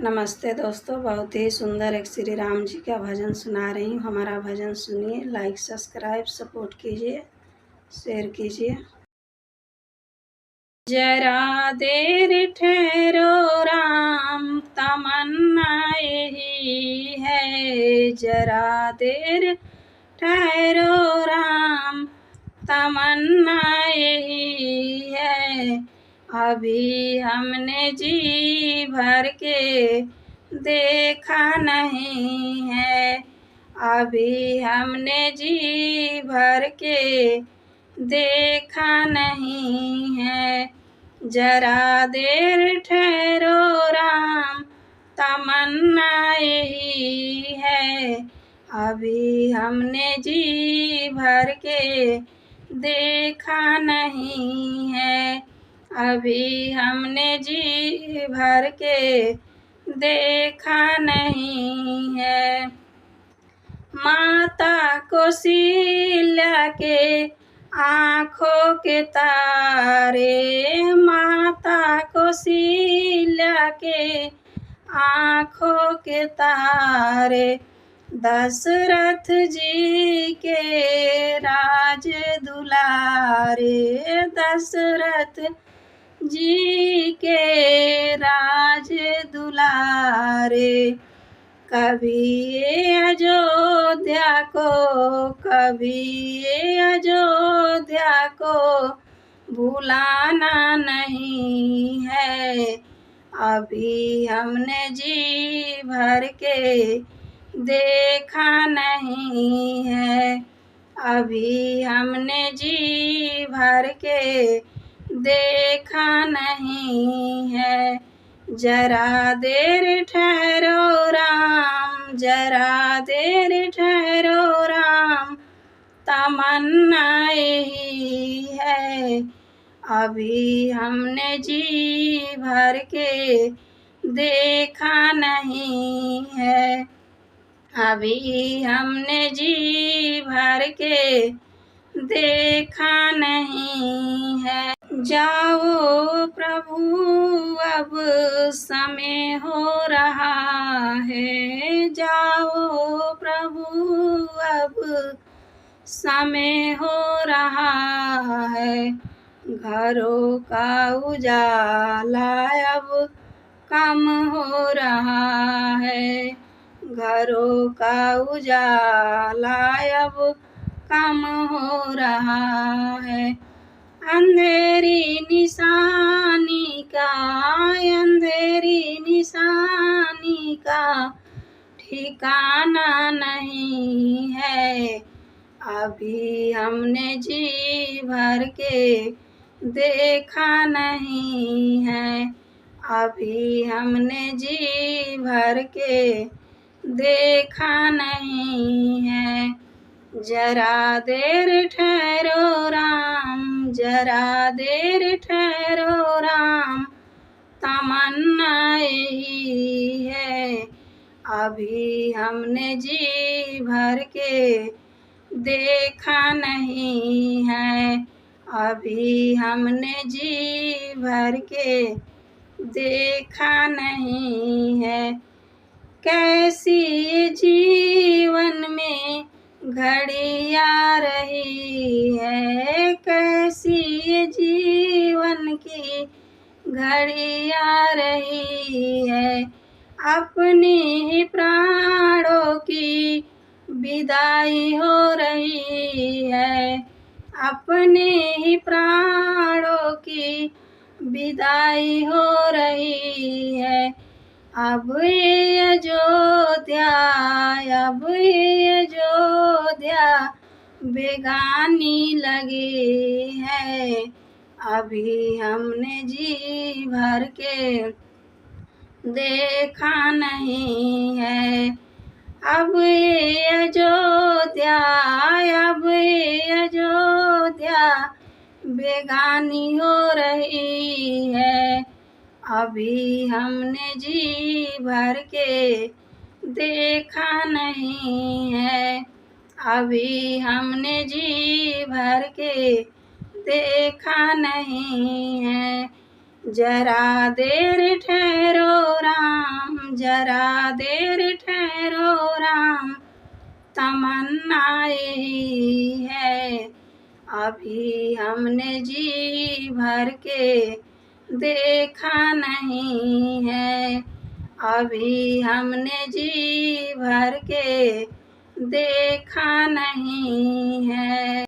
नमस्ते दोस्तों, बहुत ही सुंदर एक श्री राम जी का भजन सुना रही हूँ। हमारा भजन सुनिए, लाइक सब्सक्राइब सपोर्ट कीजिए, शेयर कीजिए। जरा देर ठहरो राम, तमन्ना यही है। जरा देर ठहरो राम, तमन्ना यही है। अभी हमने जी भर के देखा नहीं है। अभी हमने जी भर के देखा नहीं है। जरा देर ठहरो राम, तमन्ना यही है। अभी हमने जी भर के देखा नहीं है। अभी हमने जी भर के देखा नहीं है। माता कौशल्या के आँखों के तारे, माता कौशल्या के आँखों के तारे, दशरथ जी के राज दुलारे। दशरथ जी के राज दुलारे। कभी अयोध्या को, कभी अयोध्या को भुलाना नहीं है। अभी हमने जी भर के देखा नहीं है। अभी हमने जी भर के देखा नहीं है। जरा देर ठहरो राम, जरा देर ठहरो राम, तमन्ना यही है। अभी हमने जी भर के देखा नहीं है। अभी हमने जी भर के देखा नहीं है। जाओ प्रभु अब समय हो रहा है। जाओ प्रभु अब समय हो रहा है। घरों का उजाला अब कम हो रहा है। घरों का उजाला अब कम हो रहा है। अंधेरी निशानी का, अंधेरी निशानी का ठिकाना नहीं है। अभी हमने जी भर के देखा नहीं है। अभी हमने जी भर के देखा नहीं है। जरा देर ठहरो राम, जरा देर ठहरो राम, तमन्ना यही है। अभी हमने जी भर के देखा नहीं है। अभी हमने जी भर के देखा नहीं है। कैसी जीवन में घड़ी आ रही है। कैसी जीवन की घड़ी आ रही है। अपने ही प्राणों की विदाई हो रही है। अपने ही प्राणों की विदाई हो रही है। अब ये अयोध्या, अब ये अयोध्या बेगानी लगी है। अभी हमने जी भर के देखा नहीं है। अब ये अयोध्या, अब ये अयोध्या बेगानी हो रही है। अभी हमने जी भर के देखा नहीं है। अभी हमने जी भर के देखा नहीं है। जरा देर ठहरो राम, जरा देर ठहरो राम, तमन्ना यही है। अभी हमने जी भर के देखा नहीं है, अभी हमने जी भर के देखा नहीं है।